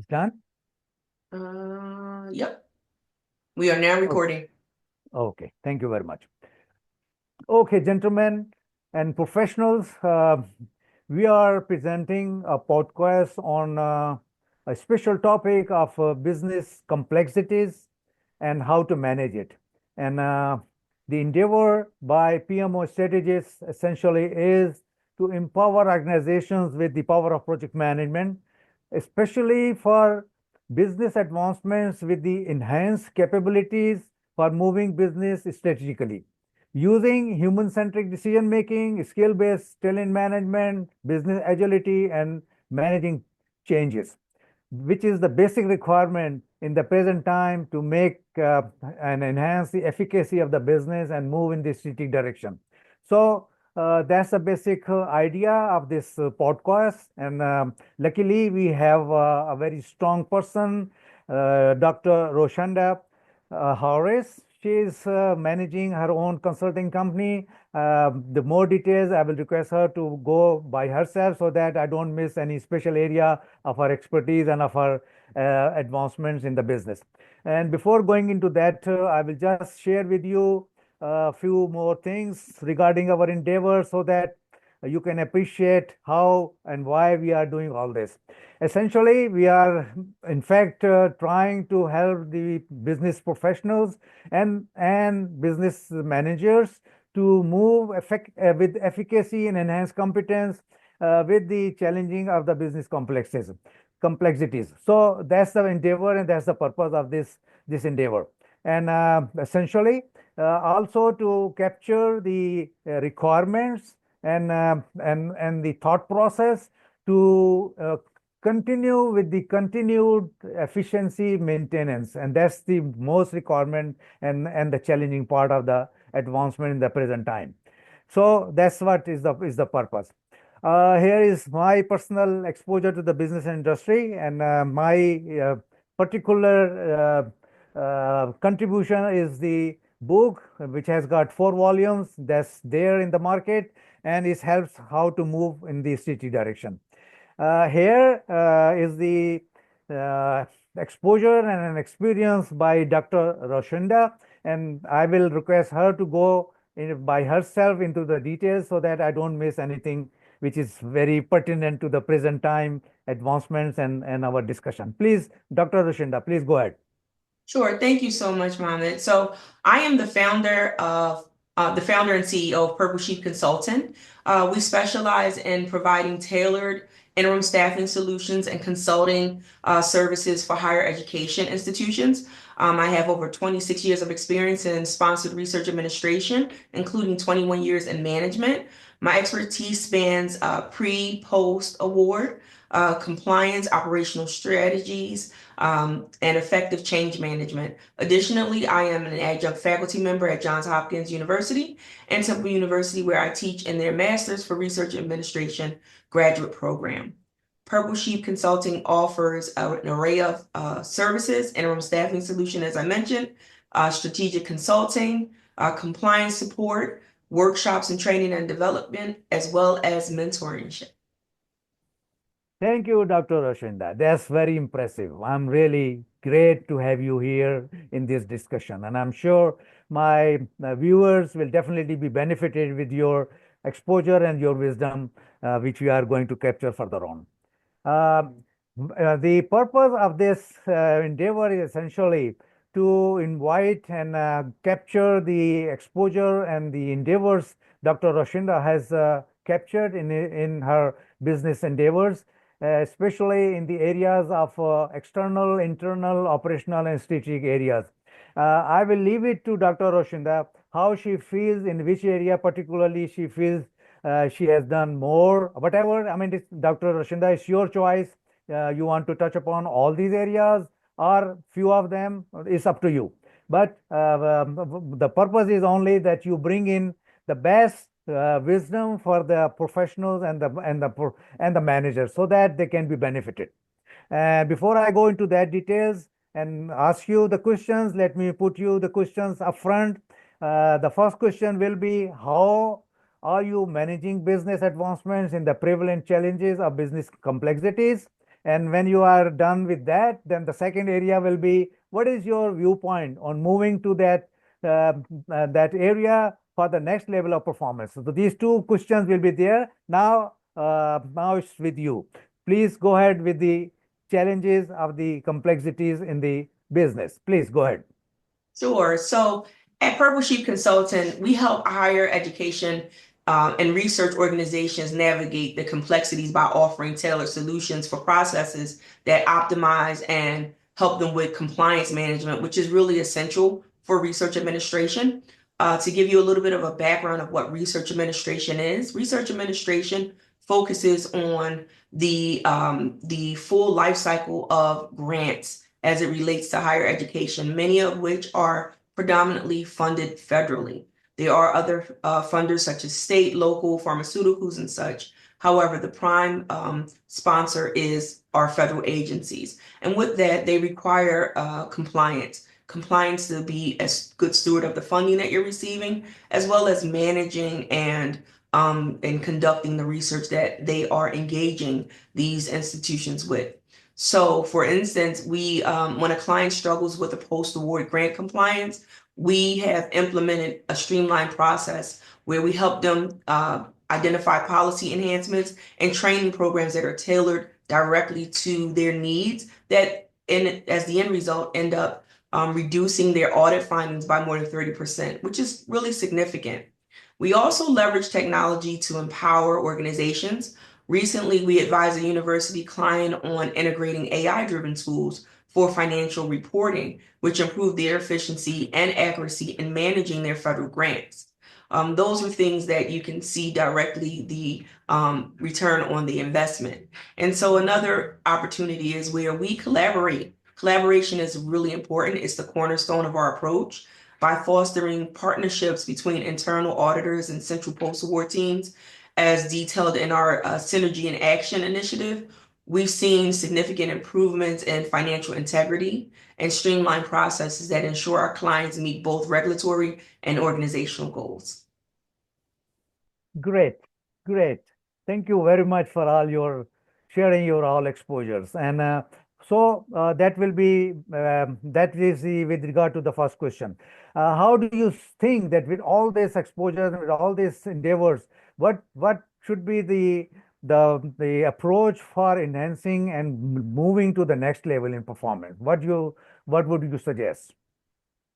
It's done? Yep. We are now recording. Okay, thank you very much. Okay, gentlemen and professionals, we are presenting a podcast on a special topic of business complexities and how to manage it. And the endeavor by PMOStrategists essentially is to empower organizations with the power of project management, especially for business advancements with the enhanced capabilities for moving business strategically. Using human-centric decision-making, skill-based talent management, business agility, and managing changes, which is the basic requirement in the present time to make and enhance the efficacy of the business and move in the strategic direction. So that's the basic idea of this podcast. And luckily, we have a very strong person, Dr. Rashonda Horace. She is managing her own consulting company. The more details, I will request her to go by herself so that I don't miss any special area of her expertise and of her advancements in the business. And before going into that, I will just share with you a few more things regarding our endeavor so that you can appreciate how and why we are doing all this. Essentially, we are, in fact, trying to help the business professionals and business managers to move with efficacy and enhanced competence with the challenging of the business complexities. So that's the endeavor and that's the purpose of this endeavor. And essentially, also to capture the requirements and the thought process to continue with the continued efficiency maintenance, and that's the most requirement and the challenging part of the advancement in the present time. So that's what is the purpose. Here is my personal exposure to the business industry, and my particular contribution is the book, which has got 4 volumes that's there in the market, and it helps how to move in the strategic direction. Here is the exposure and an experience by Dr. Rashonda, and I will request her to go by herself into the details so that I don't miss anything which is very pertinent to the present time advancements and our discussion. Please, Dr. Rashonda, please go ahead. Sure. Thank you so much, Mohammed. So I am the founder and CEO of Purple Sheep Consultant. We specialize in providing tailored interim staffing solutions and consulting services for higher education institutions. I have over 26 years of experience in sponsored research administration, including 21 years in management. My expertise spans pre-post award, compliance, operational strategies, and effective change management. Additionally, I am an adjunct faculty member at Johns Hopkins University and Temple University, where I teach in their Master's for Research Administration graduate program. Purple Sheep Consulting offers an array of services: interim staffing solution, as I mentioned, strategic consulting, compliance support, workshops and training and development, as well as mentoring. Thank you, Dr. Rashonda. That's very impressive. I'm really great to have you here in this discussion. And I'm sure my viewers will definitely be benefited with your exposure and your wisdom, which we are going to capture further on. The purpose of this endeavor is essentially to invite and capture the exposure and the endeavors Dr. Rashonda has captured in her business endeavors, especially in the areas of external, internal, operational, and strategic areas. I will leave it to Dr. Rashonda how she feels, in which area particularly she feels she has done more, whatever. I mean, Dr. Rashonda, it's your choice. You want to touch upon all these areas or few of them, it's up to you. But the purpose is only that you bring in the best wisdom for the professionals and the managers so that they can be benefited. Before I go into that details and ask you the questions, let me put you the questions up front. The first question will be, how are you managing business advancements in the prevalent challenges of business complexities? And when you are done with that, then the second area will be, what is your viewpoint on moving to that area for the next level of performance? So these two questions will be there. Now it's with you. Please go ahead with the challenges of the complexities in the business. Please go ahead. Sure. So at Purple Sheep Consultant, we help higher education and research organizations navigate the complexities by offering tailored solutions for processes that optimize and help them with compliance management, which is really essential for research administration. To give you a little bit of a background of what research administration is, research administration focuses on the full life cycle of grants as it relates to higher education, many of which are predominantly funded federally. There are other funders such as state, local, pharmaceuticals, and such. However, the prime sponsor is our federal agencies. And with that, they require compliance. Compliance to be a good steward of the funding that you're receiving, as well as managing and conducting the research that they are engaging these institutions with. So, for instance, we when a client struggles with a post-award grant compliance, we have implemented a streamlined process where we help them identify policy enhancements and training programs that are tailored directly to their needs that, as the end result, end up reducing their audit findings by more than 30%, which is really significant. We also leverage technology to empower organizations. Recently, we advised a university client on integrating AI-driven tools for financial reporting, which improve their efficiency and accuracy in managing their federal grants. Those are things that you can see directly the return on the investment. And so another opportunity is where we collaborate. Collaboration is really important. It's the cornerstone of our approach. By fostering partnerships between internal auditors and central post-award teams, as detailed in our Synergy in Action initiative, we've seen significant improvements in financial integrity and streamlined processes that ensure our clients meet both regulatory and organizational goals. Great, great. Thank you very much for all your sharing your all exposures. And that will be that is with regard to the first question. How do you think that with all this exposure and with all these endeavors, what should be the approach for enhancing and moving to the next level in performance? What would you suggest?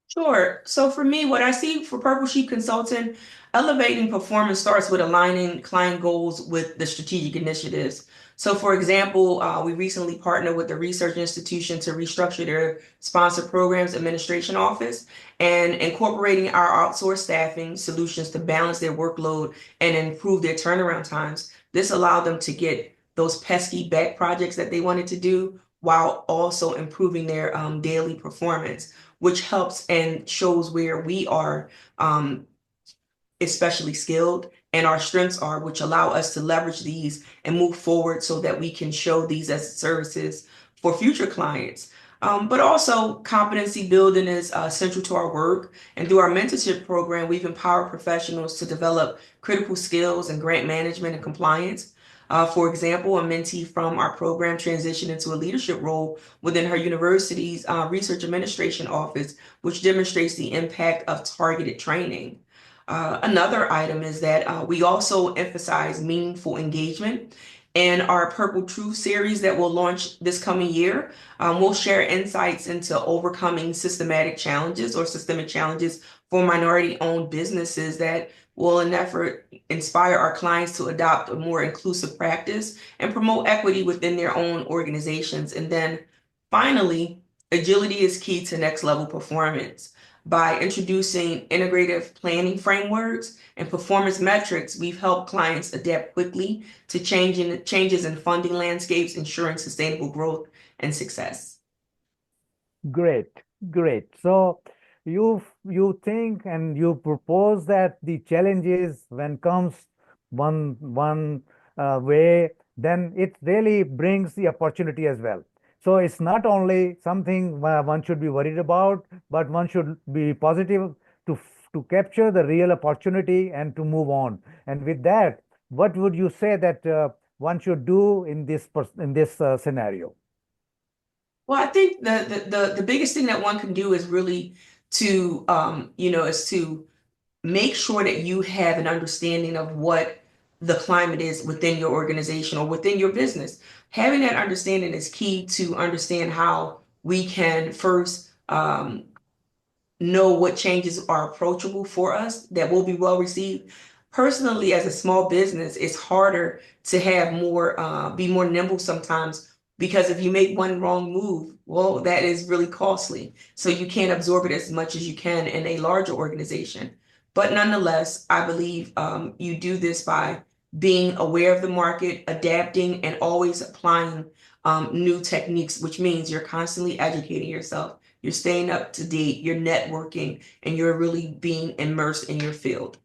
Sure. So for me, what I see for Purple Sheep Consultant, elevating performance starts with aligning client goals with the strategic initiatives. So for example, we recently partnered with the research institution to restructure their sponsor programs administration office and incorporating our outsourced staffing solutions to balance their workload and improve their turnaround times. This allowed them to get those pesky back projects that they wanted to do while also improving their daily performance, which helps and shows where we are especially skilled and our strengths are, which allow us to leverage these and move forward so that we can show these as services for future clients. But also competency building is central to our work. And through our mentorship program, we've empowered professionals to develop critical skills in grant management and compliance. For example, a mentee from our program transitioned into a leadership role within her university's research administration office, which demonstrates the impact of targeted training. Another item is that we also emphasize meaningful engagement. In our Purple Truth series that will launch this coming year, we'll share insights into overcoming systematic challenges or systemic challenges for minority-owned businesses that will inspire our clients to adopt a more inclusive practice and promote equity within their own organizations. And then finally, agility is key to next level performance. By introducing integrative planning frameworks and performance metrics, we've helped clients adapt quickly to changes in funding landscapes, ensuring sustainable growth and success. Great, great. So you think and you propose that the challenges when comes one way, then it really brings the opportunity as well. So it's not only something one should be worried about, but one should be positive to capture the real opportunity and to move on. And with that, what would you say that one should do in this scenario? Well, I think the biggest thing that one can do is really to is to make sure that you have an understanding of what the climate is within your organization or within your business. Having that understanding is key to understand how we can first know what changes are approachable for us that will be well received. Personally, as a small business, it's harder to have more, be more nimble sometimes because if you make one wrong move, well, that is really costly. So you can't absorb it as much as you can in a larger organization. But nonetheless, I believe you do this by being aware of the market, adapting, and always applying new techniques, which means you're constantly educating yourself, you're staying up to date, you're networking, and you're really being immersed in your field.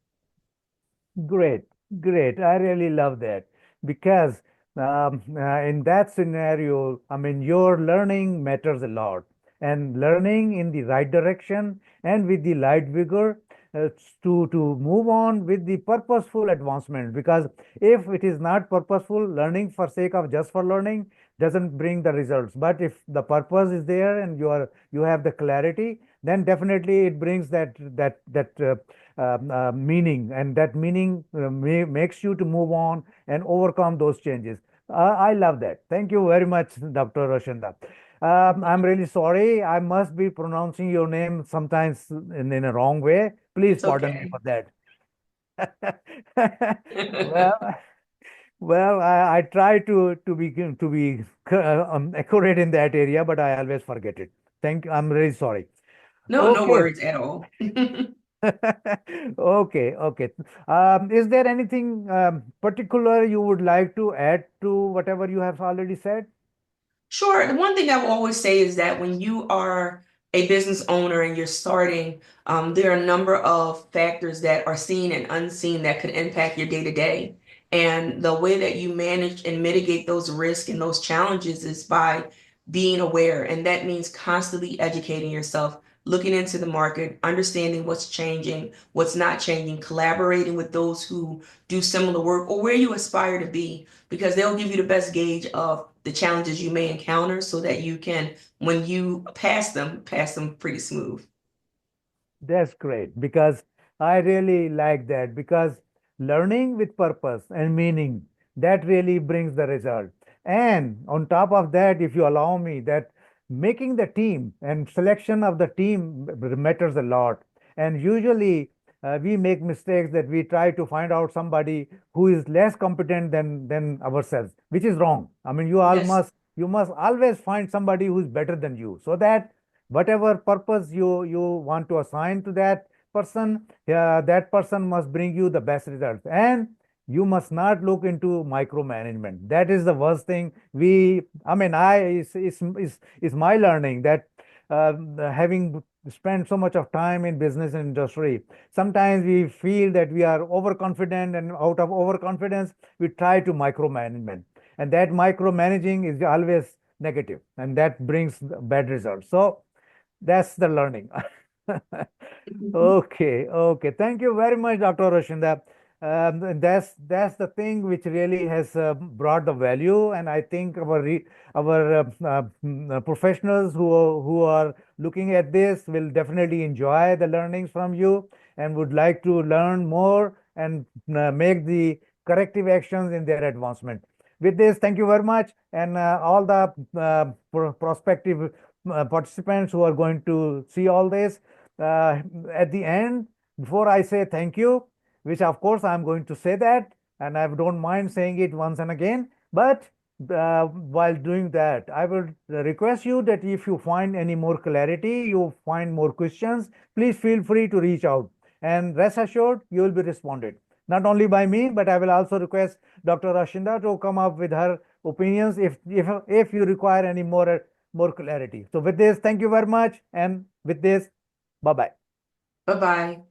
Great, great. I really love that because in that scenario, I mean, your learning matters a lot, and learning in the right direction and with the right vigor to move on with the purposeful advancement. Because if it is not purposeful, learning for sake of just for learning doesn't bring the results. But if the purpose is there and you have the clarity, then definitely it brings that meaning, and that meaning makes you to move on and overcome those changes. I love that. Thank you very much, Dr. Rashonda. I'm really sorry. I must be pronouncing your name sometimes in a wrong way. Please It's pardon me okay. for that. Well, well, I try to be accurate in that area, but I always forget it. Thank you. I'm really sorry. No, no Okay. worries at all. Okay, okay. Is there anything particular you would like to add to whatever you have already said? Sure. The one thing I will always say is that when you are a business owner and you're starting, there are a number of factors that are seen and unseen that could impact your day to day. And the way that you manage and mitigate those risks and those challenges is by being aware. And that means constantly educating yourself, looking into the market, understanding what's changing, what's not changing, collaborating with those who do similar work or where you aspire to be, because they'll give you the best gauge of the challenges you may encounter so that you can, when you pass them pretty smooth. That's great because I really like that because learning with purpose and meaning, that really brings the result. And on top of that, if you allow me, that making the team and selection of the team matters a lot. And usually we make mistakes that we try to find out somebody who is less competent than ourselves, which is wrong. I mean, Yes. you must always find somebody who's better than you so that whatever purpose you want to assign to that person, that person must bring you the best results. And you must not look into micromanagement. That is the worst thing. I mean, is my learning that having spent so much of time in business and industry, sometimes we feel that we are overconfident, and out of overconfidence we try to micromanagement, and that micromanaging is always negative, and that brings bad results. So that's the learning. Okay, okay. Thank you very much, Dr. Rashonda. And that's the thing which really has brought the value, and I think our professionals who are looking at this will definitely enjoy the learnings from you and would like to learn more and make the corrective actions in their advancement. With this, thank you very much, and all the prospective participants who are going to see all this. Uh, at the end, before I say thank you, which of course I'm going to say that, and I don't mind saying it once and again, but while doing that, I will request you that if you find any more clarity, you find more questions, please feel free to reach out. And rest assured, you will be responded. Not only by me, but I will also request Dr. Rashonda to come up with her opinions if you require any more clarity. So with this, thank you very much. And with this, bye-bye. Bye-bye.